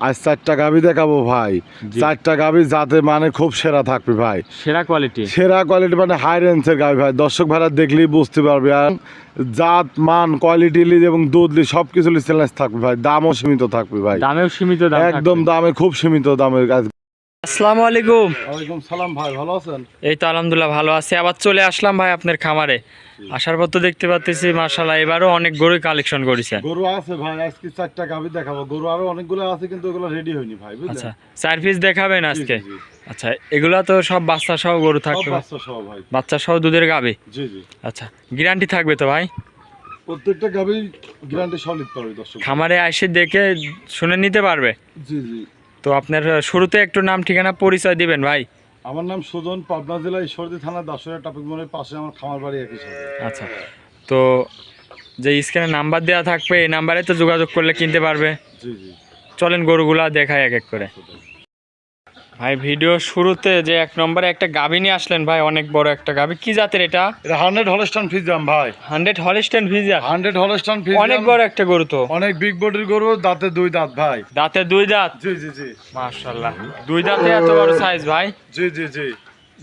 আজ 4টা গাভী দেখাবো ভাই। 4টা গাভী যাতে মানে খুব সেরা থাকবে ভাই, সেরা কোয়ালিটি মানে হাই রেঞ্জের গাভী ভাই। দর্শক ভাইরা দেখলেই বুঝতে পারবে। আর জাত মান কোয়ালিটি এবং দুধ সব কিছু চ্যালেঞ্জ থাকবে ভাই। দামও সীমিত থাকবে ভাই, দামেও সীমিত দাম একদম দামে খুব সীমিত দামের গাছ। আসসালামু আলাইকুম। ওয়ালাইকুম সালাম ভাই, ভালো আছেন? এই তো আলহামদুলিল্লাহ ভালো আছি। আবার চলে আসলাম ভাই আপনার খামারে। আসার পর তো দেখতে পাচ্ছি মাশাআল্লাহ এবারও অনেক গরুই কালেকশন করেছে। গরু আছে ভাই, আজকে 4টা গাভী দেখাবো। গরু আরো অনেকগুলো আছে কিন্তু ওগুলো রেডি হয়নি ভাই, বুঝলেন? আচ্ছা, 4 পিস দেখাবেন আজকে? জি, জি। আচ্ছা, এগুলা তো সব বাচ্চা সহ গরু থাকবে? সব বাচ্চা সহ ভাই, বাচ্চা সহ দুধের গাবে? জি জি। আচ্ছা, গ্যারান্টি থাকবে তো ভাই? প্রত্যেকটা গাভী গ্যারান্টি সলিড পাবে দর্শক। খামারে এসে দেখে শুনে নিতে পারবে? জি জি। তো আপনার শুরুতে একটু নাম ঠিকানা পরিচয় দিবেন ভাই। আমার নাম সুজন, পাবনা জেলা ঈশ্বরদী থানা দাসুরিয়া ট্রাফিক মোড়ের পাশে আমার খামার বাড়ি একই সাথে। আচ্ছা, তো যে স্ক্রিনে নাম্বার দেওয়া থাকবে এই নাম্বারে তো যোগাযোগ করলে কিনতে পারবে। জি জি। চলেন গরুগুলা দেখাই এক এক করে। ভাই ভিডিও শুরুতে যে 1 নম্বরে একটা গাভী নিয়ে আসলেন ভাই, অনেক বড় একটা গাভী। কি জাতের এটা? এটা 100 হলস্টাইন ফ্রিজিয়ান ভাই। 100 হলিস্টাইন ফ্রিজিয়ান? 100 হলস্টাইন ফ্রিজিয়ান, অনেক বড় একটা গরু তো। অনেক বিগ বডির গরু, দাঁতে 2 দাঁত ভাই। দাঁতে 2 দাঁত? জি জি জি। মাশাআল্লাহ, 2 দাঁতে এত বড় সাইজ ভাই? জি জি জি।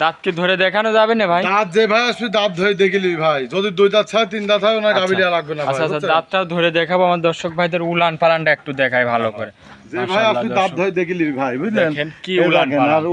দাঁত কি ধরে দেখানো যাবে না ভাই? দাঁত যে ভাই আসলে দাঁত ধরে দেখিলি ভাই, যদি 2 দাঁত ছাড়া 3 দাঁত হয় ওনার গাভী লিয়া লাগবে না ভাই। আচ্ছা আচ্ছা, বুঝছেন? দাঁতটাও ধরে দেখাবো আমার দর্শক ভাইদের। উলান পালানটা একটু দেখাই ভালো করে। যে ভাই আপনি দাঁত ধরে দেখিলি ভাই, বুঝলেন? দেখেন কি এই উলান দেখেন, পালান। আর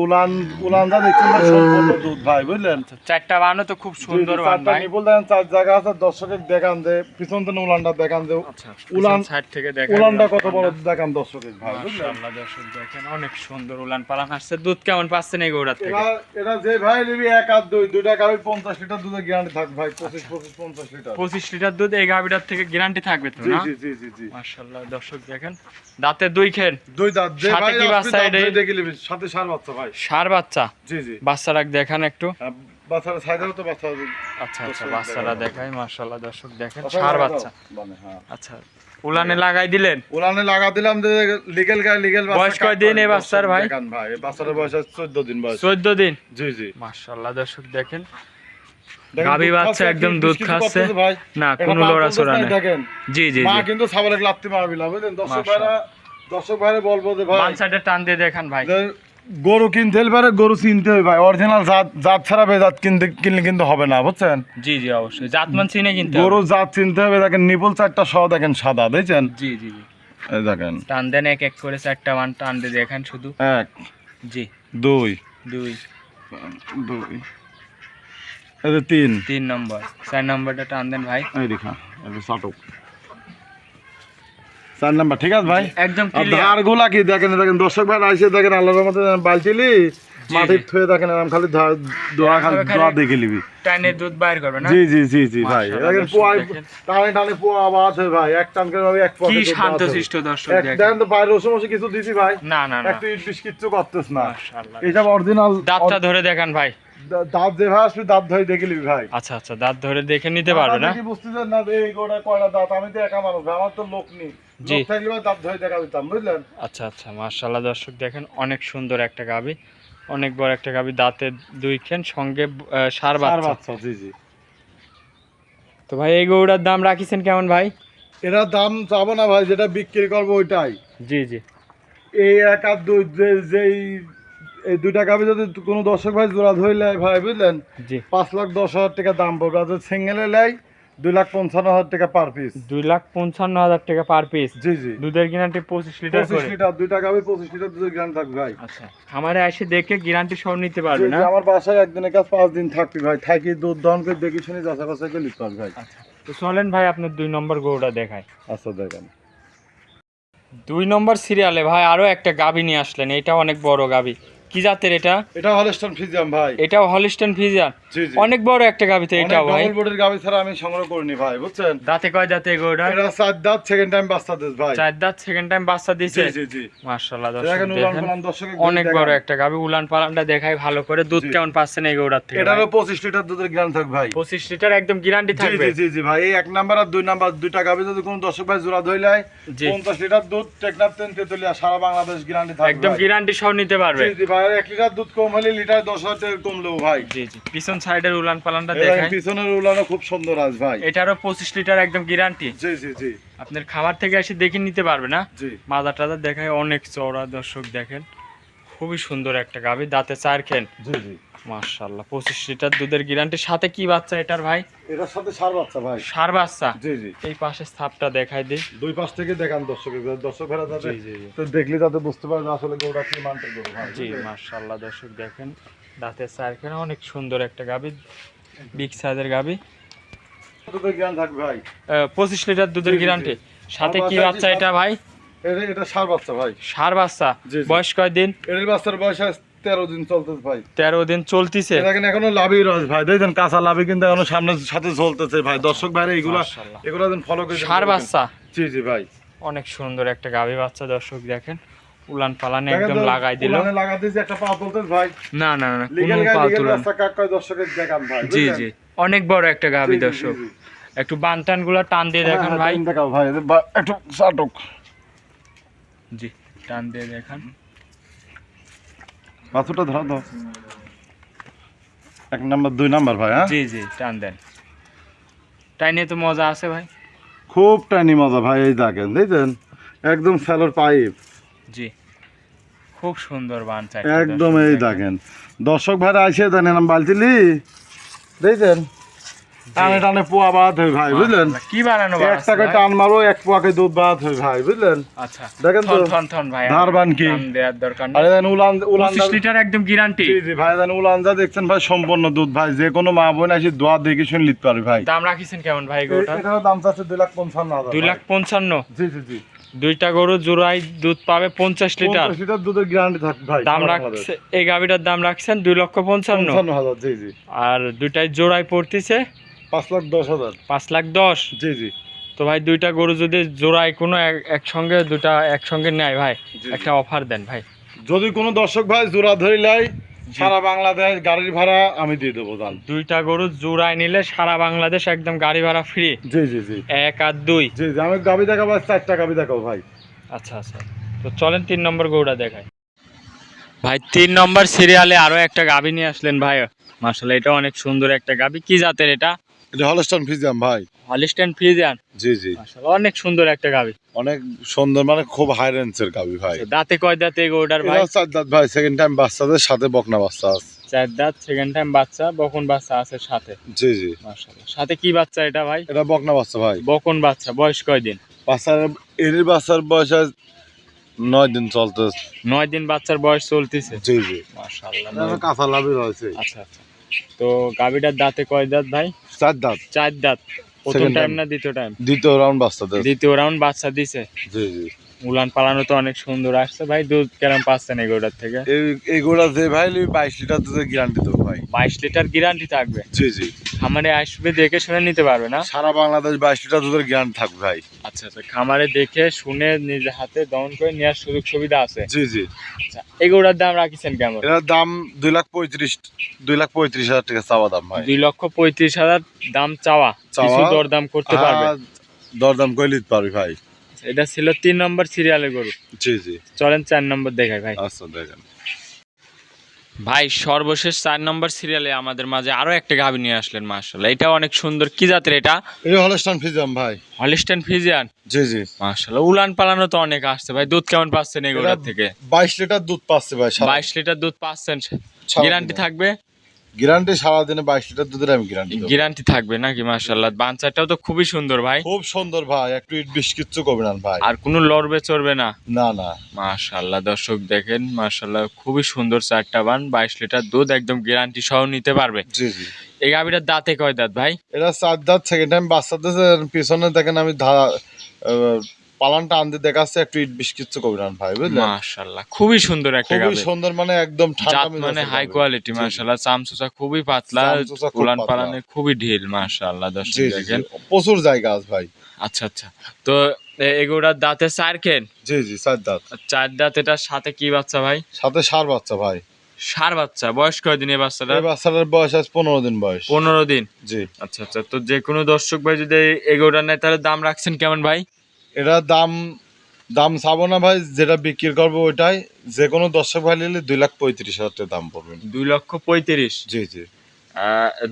উলানটা দেখছেন না, সম্পূর্ণ দুধ ভাই, বুঝলেন? 4টা বানো তো খুব সুন্দর বান চারটা ভাই। নিপুল দেখেন, 4 জায়গা আছে। দর্শকের দেখান যে পিছন থেকে উলানটা দেখান যে আচ্ছা, উলান সাইড থেকে দেখাই। উলানটা কত বড় দেখান দর্শকের ভাই, বুঝলেন? মাশাআল্লাহ দর্শক দেখেন অনেক সুন্দর উলান পালান আসছে। দুধ কেমন পাচ্ছেন এই গরুটার থেকে? এরা যে ভাই নিবি 1 আর 2 দুইটা গাভী 50 লিটার দুধের গ্যারান্টি থাকবে ভাই। 25 50 লিটার 25 লিটার দুধ এই গাভীটার থেকে গ্যারান্টি থাকবে তো জি না? জি জি জি জি। মাশাআল্লাহ দর্শক দেখেন, দাঁতে 2 খেন। 2 দাঁত যে সাথে ভাই কি আপনি বাচ্চা দাঁত এটা? ধরে দেখিলি সাথে সার বাচ্চা ভাই। ষাঁড় বাচ্চা? জি জি। বাচ্চারা দেখান একটু। বাচ্চারা সাইডেও তো বাচ্চা। আচ্ছা আচ্ছা, বাচ্চারা দেখাই। মাশাআল্লাহ দর্শক দেখেন ষাঁড় বাচ্চা। মানে হ্যাঁ। আচ্ছা, উলানে লাগাই দিলেন? উলানে লাগা দিলাম যে লিগ্যাল গায় লিগ্যাল বাচ্চা। বয়স কয়দিন এই বাচ্চার ভাই? দেখান ভাই, এই বাচ্চার বয়স 14 দিন বয়স। 14 দিন? জি জি। মাশাআল্লাহ দর্শক দেখেন, দেখেন গাভী দুধ বাচ্চা খাচ্ছে, একদম কিছু দুধ কিছু খাচ্ছে করতেছে ভাই। না, এটা কোনো পা লড়াচড়া তুলতেছে নেই। দেখেন। জি জি মা জি। কিন্তু সাবালের লাত্তি মারবি না, বুঝলেন? দর্শক ভাইরা বলবো যে ভাই বাম সাইডে টান দিয়ে দেখান ভাই। যে গরু কিনতে হলে পারে, গরু চিনতে হবে ভাই। অরিজিনাল জাত ছাড়া বেজাত কিনলে কিন্তু হবে না, বুঝছেন? জি জি অবশ্যই, জাতমান চিনে কিন্তু গরু জাত চিনতে হবে। দেখেন নিপুল 4টা সহ দেখেন সাদা, দেখছেন? জি জি জি। এই দেখেন টান দেন এক এক করে 4টা বান টান দিয়ে দেখান শুধু। 1 জি। 2 2 2 এই যে 3 3 নম্বর। 4 নম্বরটা টান দেন ভাই। এই দেখা এই সাটক 4 নাম্বার, ঠিক আছে ভাই? একদম আর ক্লিয়ার। ধারগুলা কি দেখেন, দেখেন দর্শক ভাই আইসে দেখেন আল্লাহর রহমতে বালচিলি মাটির থুয়ে দেখেন এরকম খালি দোয়া দেখে নিবি। টাইনে দুধ বাইর করবে না? জি জি জি জি ভাই। মাশাআল্লাহ দেখেন দর্শক পোয়া দেখেন। টানে টানে পোয়া আওয়াজ হয় ভাই। এক টান করে ভাই এক কি পকেট শান্তশিষ্ট দর্শক দেখেন। দেখেন তো বাইরে ওসমসে কিছু দিছি ভাই। না না না, একটু ইট বিশ কিচ্ছু করতেছ না। মাশাআল্লাহ। এটা অরিজিনাল দাঁতটা ধরে দেখান ভাই। দাঁত যে ভাই আসলে দাঁত ধরে দেখে নিবি ভাই। আচ্ছা আচ্ছা, দাঁত ধরে দেখে নিতে পারবে না? কি বুঝতেছেন না যে এই গোটা কয়টা দাঁত? আমি তো একা মানুষ ভাই, আমার তো লোক নেই। জি। লোক থাকলে ভাই দাঁত ধরে দেখা দিতাম, বুঝলেন? আচ্ছা আচ্ছা, মাশাআল্লাহ দর্শক দেখেন অনেক সুন্দর একটা গাভী, অনেক বড় একটা গাভী। দাঁতে 2 খেন, সঙ্গে ষাঁড় চার বাচ্চা। বাচ্চা, জি জি। তো ভাই এই গরুটার দাম রাখিছেন কেমন ভাই? এরা দাম চাবো না ভাই, যেটা বিক্রি করবো ওইটাই। জি জি। এই 1 আর 2 যেই এই 2টা গাভী যদি কোনো দর্শক ভাই জোড়া ধরলে ভাই, বুঝলেন? জি। 5,10,000 টাকা দাম পড়বে। আর যদি সিঙ্গেলে লাই 2,55,000 টাকা পার পিস। 2,55,000 টাকা পার পিস? জি জি। দুধের গ্যারান্টি 25 লিটার 25 করে? লিটার 2টা গাভী 25 লিটার দুধের গ্রাম থাকবে ভাই। আচ্ছা, খামারে এসে দেখে গ্যারান্টি সহ নিতে জি, পারবে জি, না? আমার বাসায় একদিনের কাজ 5 দিন থাকবি ভাই। থাকি দুধ দহন করে দেখি শুনি যাচাই বাছাই করে নিতে পারবি ভাই। আচ্ছা, তো চলেন ভাই আপনার 2 নম্বর গরুটা দেখায়। আচ্ছা দেখেন 2 নম্বর সিরিয়ালে ভাই আরো একটা গাভী নিয়ে আসলেন। এটা অনেক বড় গাভী। কি জাতের এটা? এটা হলস্টাইন ফ্রিজিয়ান ভাই। এটাও হলিস্টাইন ফ্রিজিয়ান? জি জি। অনেক বড় একটা গাভী তো এটাও ভাই। ডবল বডির গাভী ছাড়া আমি সংগ্রহ করিনি ভাই, বুঝছেন? দাঁতে কয় দাঁতে এই গরুটা? এটা 4 দাঁত, সেকেন্ড টাইম বাচ্চা দিস ভাই। 4 দাঁত, সেকেন্ড টাইম বাচ্চা দিছে? জি জি জি। মাশাআল্লাহ দর্শক দেখেন উলান দেখেন পালান দর্শকে অনেক বড় একটা গাভী। উলান পালানটা দেখাই ভালো করে। দুধ জি। কেমন পাচ্ছেন এই গরুটার থেকে? এটারও 25 লিটার দুধের গ্রাম থাকবে ভাই। 25 লিটার একদম গ্যারান্টি জি থাকবে? জি জি জি ভাই। এই 1 নাম্বার আর 2 নাম্বার 2টা গাভী যদি কোনো দর্শক ভাই জোড়া ধইলাই জি। 50 লিটার দুধ টেকনাফ তেতুলিয়া সারা বাংলাদেশ গ্যারান্টি থাকবে একদম ভাই। গ্যারান্টি সহ নিতে পারবে? জি জি ভাই। 1 লিটার দুধ কম হলে লিটার 10,000 টাকা কমলেও ভাই। জি জি। পিছন সাইডের উলান পালানটা এই দেখাই। পিছনের উলানো খুব সুন্দর আজ ভাই। এটারও 25 লিটার একদম গ্যারান্টি? জি জি জি। আপনার খামার থেকে এসে দেখে নিতে পারবে না? জি মাথা টাদা দেখায় অনেক চওড়া, দর্শক দেখেন খুবই সুন্দর একটা গাভী, দাঁতে চার খেন। জি জি। মাশাআল্লাহ 25 লিটার দুধের গ্যারান্টির সাথে কি বাচ্চা এটার ভাই? এটার সাথে ষাঁড় বাচ্চা ভাই। ষাঁড় বাচ্চা। জি জি। এই পাশে ছাপটা দেখাই দিই। দুই পাশ থেকে দেখান দর্শক ভাইরা যাতে জি জি জি। তো দেখলে যাতে বুঝতে পারে যে আসলে গরুটা কি মানতে গরু ভাই। জি মাশাআল্লাহ দর্শক দেখেন দাঁতে চার খেন, অনেক সুন্দর একটা গাভী, বিগ সাইজের গাভী। দুধের জ্ঞান থাকবে ভাই। 25 লিটার দুধের জি, জি, গ্যারান্টি। সাথে কি আমার বাচ্চা বাসায় এটা ভাই? এটা ষাঁড় বাচ্চা ভাই। ষাঁড় বাচ্চা। জি, জি। বয়স কয় দিন? এর বাচ্চার বয়স 13 দিন চলতেছে ভাই। 13 দিন চলতিছে। দেখেন এখনো লাভই রয়েছে ভাই, দেখেন কাঁচা লাভই কিন্তু এখনো সামনের সাথে চলতেছে ভাই। দর্শক ভাইরা মাশাআল্লাহ। এগুলা যেন ফলো করে ষাঁড় বাচ্চা। জি জি ভাই। অনেক সুন্দর একটা গাভী বাচ্চা, দর্শক দেখেন উলান পালানে দেখেন একদম তো, লাগাই দিল। উলানে লাগা দিয়েছে একটা পা তুলতেছে ভাই। না না না, কোনো লিগ্যাল গাই পা লিগ্যাল তুলেন। রাস্তা কাক কয় দর্শকের দেখান ভাই। জি বুঝলেন? জি, অনেক বড় একটা জি, গাভী জি, দর্শক। জি, জি। একটু বানটান গুলা টান দিয়ে দেখান হ্যাঁ, ভাই। দেখাও ভাই, একটু চাটক। জি, টান দিয়ে দেখান। বাছুরটা ধরো তো। 1 নাম্বার 2 নাম্বার ভাই। হ্যাঁ জি জি, টান দেন। টাইনে তো মজা আছে ভাই। খুব টানি মজা ভাই, এই দেখেন দেখছেন একদম ফেলোর পাইপ। জি, খুব সুন্দর বান চাই একদম এই দেখেন দর্শক ভাইরা আসে জানেন আমি বালতিলি দেখছেন টানে টানে পোয়া বাদ হয় ভাই, বুঝলেন? কি বানানো এক টাকা টান মারো এক পোয়াকে দুধ বাদ হয় ভাই, বুঝলেন? আচ্ছা দেখেন তো থন থন ভাই, ধারবান কি টান দেওয়ার দরকার আরে নেই। দেন উলান উলান 25 লিটার একদম গ্যারান্টি। জি জি ভাই, দেন উলান যা দেখছেন ভাই সম্পূর্ণ দুধ ভাই, যে কোনো মা বোন আসি দোয়া দেখে শুনে নিতে পারবে ভাই। দাম রাখিছেন কেমন ভাই গরুটা? এটার দাম চাচ্ছে 2,55,000। 2,55,000। জি জি জি। দুইটা গরু জোড়াই দুধ পাবে 50 লিটার। 50 লিটার দুধের গ্যারান্টি থাকবে ভাই। দাম রাখছে, এই গাভিটার দাম রাখছেন 2,55,000। 55,000। জি জি। আর দুইটাই জোড়ায় পড়তেছে 5,10,000। 5,10,000। জি জি। তো ভাই দুইটা গরু যদি জোড়ায় কোনো একসঙ্গে দুটা একসঙ্গে নেয় ভাই, জি। একটা অফার দেন ভাই। যদি কোনো দর্শক ভাই জোড়া ধরে লাই সারা বাংলাদেশ গাড়ির ভাড়া আমি দিয়ে দেবো দাম। দুইটা গরু জোড়ায় নিলে সারা বাংলাদেশ একদম গাড়ি ভাড়া ফ্রি। জি জি জি। 1 আর 2। জি জি, আমি গাবি দেখাবো, 4টা গাবি দেখাবো ভাই। আচ্ছা আচ্ছা, তো চলেন 3 নম্বর গরুটা দেখাই। ভাই 3 নম্বর সিরিয়ালে আরো একটা গাভী নিয়ে আসলেন ভাই। মাশাআল্লাহ, এটা অনেক সুন্দর একটা গাভী। কি জাতের এটা? এটা হলস্টাইন ফ্রিজিয়ান ভাই। Holstein Friesian. জি জি। মাশাআল্লাহ, অনেক সুন্দর একটা গাভী। অনেক সুন্দর, মানে খুব হাই রেঞ্জের গাবি ভাই। দাঁতে কয় দাঁতে এই গরুটার ভাই? এটা 4 দাঁত ভাই, সেকেন্ড টাইম বাচ্চাদের সাথে বকনা বাচ্চা আছে। 4 দাঁত, সেকেন্ড টাইম বাচ্চা, বকন বাচ্চা আছে সাথে। জি জি। মাশাআল্লাহ, সাথে কি বাচ্চা এটা ভাই? এটা বকনা বাচ্চা ভাই। বকন বাচ্চা। বয়স কয় দিন? বাচ্চার বাচ্চার বয়স 9 দিন চলতে। 9 দিন বাচ্চার বয়স চলতেছে। জি জি। মাশাআল্লাহ। এটা কাঁচা লাভই রয়েছে। আচ্ছা আচ্ছা, তো গাভীটার দাঁতে কয় দাঁত ভাই? 4 দাঁত। 4 দাঁত। প্রথম Second টাইম time। না দ্বিতীয় টাইম? দ্বিতীয় রাউন্ড বাচ্চাদের। দ্বিতীয় রাউন্ড বাচ্চা দিছে। জি জি। উলান পালানো তো অনেক সুন্দর আসছে ভাই। দুধ কেমন পাচ্ছেন এই গরুটার থেকে? এইগুলা যে ভাই 22 লিটার দুধের গ্যারান্টি দেবো ভাই। 22 লিটার গ্যারান্টি থাকবে। জি জি। খামারে আসবে দেখে শুনে নিতে পারবে না? সারা বাংলাদেশ 22 লিটার দুধের গ্যারান্টি থাকবে ভাই। আচ্ছা আচ্ছা, খামারে দেখে শুনে নিজে হাতে দহন করে নেওয়ার সুযোগ সুবিধা আছে। জি জি। আচ্ছা, এই গরুটার দাম রাখিছেন কেমন? এটার দাম 2,35,000 টাকা চাওয়া দাম ভাই। 2,35,000 দাম চাওয়া, কিছু দরদাম করতে পারবে? দরদাম করে নিতে পারবি ভাই। এটা ছিল 3 নম্বর সিরিয়ালের গরু। জি জি। চলেন 4 নম্বর দেখাই ভাই। আচ্ছা দেখেন ভাই সর্বশেষ 4 নম্বর সিরিয়ালে আমাদের মাঝে আরো একটা গাভী নিয়ে আসলেন। মাশাআল্লাহ, এটা অনেক সুন্দর। কি জাতের এটা? এটা হলস্টাইন ফ্রিজিয়ান ভাই। Holstein Friesian. জি জি। মাশাআল্লাহ, উলান পালানো তো অনেক আসছে ভাই। দুধ কেমন পাচ্ছেন এই গরুটার থেকে? 22 লিটার দুধ পাচ্ছে ভাই। 22 লিটার দুধ পাচ্ছেন। গ্যারান্টি থাকবে? গ্যারান্টি সারা দিনে 22 লিটার দুধের আমি গ্যারান্টি দেব। গ্যারান্টি থাকবে নাকি? মাশাআল্লাহ, বানচারটাও তো খুবই সুন্দর ভাই। খুব সুন্দর ভাই, একটু ইট বিশ কিচ্ছু করবে না ভাই। আর কোনো লড়বে চড়বে না? না না। মাশাআল্লাহ দর্শক দেখেন, মাশাআল্লাহ খুবই সুন্দর চারটা বান, 22 লিটার দুধ, একদম গ্যারান্টি সহ নিতে পারবে। জি জি। এই গাভীটার দাঁতে কয় দাঁত ভাই? এটা 4 দাঁত, সেকেন্ড টাইম বাচ্চাদের পিছনে দেখেন আমি পালানটা আনতে দেখাচ্ছে, একটু ইট বিশ কিচ্ছু করবে না ভাই, বুঝলেন? মাশাআল্লাহ, খুবই সুন্দর একটা খুবই গাভী। সুন্দর, মানে একদম ঠান্ডা জাত মানে হাই কোয়ালিটি। মাশাআল্লাহ, চামচুচা খুবই পাতলা, চামচুচা খুব উলান পাতলা। পালানে খুবই ঢিল। মাশাআল্লাহ দর্শক জি জি জি। দেখেন। প্রচুর জায়গা আছে ভাই। আচ্ছা আচ্ছা, তো এগুড়ার দাঁতে 4 খেন। জি জি, 4 দাঁত। 4 দাঁত। এটার সাথে কি বাচ্চা ভাই? সাথে ষাঁড় বাচ্চা ভাই। ষাঁড় বাচ্চা। বয়স কয়দিন এই বাচ্চাটা? এই বাচ্চাটার বয়স আছে 15 দিন বয়স। 15 দিন। জি। আচ্ছা আচ্ছা, তো যে কোনো দর্শক ভাই যদি এগুড়া নেয় তাহলে দাম রাখছেন কেমন ভাই? এটা দাম চাবো না ভাই, যেটা বিক্রি করবো ওইটাই। যে কোনো দর্শক ভাই নিলে 2,35,000 টাকা দাম পড়বে। 2,35,000। জি জি।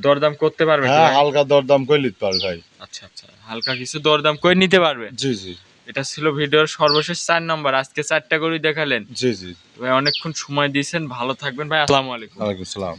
দরদাম করতে পারবে তো হ্যাঁ ভাই? হালকা দরদাম করে নিতে পারবে ভাই। আচ্ছা আচ্ছা, হালকা কিছু দরদাম করে নিতে পারবে। জি জি এটা ছিল ভিডিওর সর্বশেষ 4 নম্বর, আজকে 4টা গরুই দেখালেন। জি জি। ভাই অনেকক্ষণ সময় দিয়েছেন, ভালো থাকবেন ভাই, আসসালামু আলাইকুম। ওয়ালাইকুম সালাম।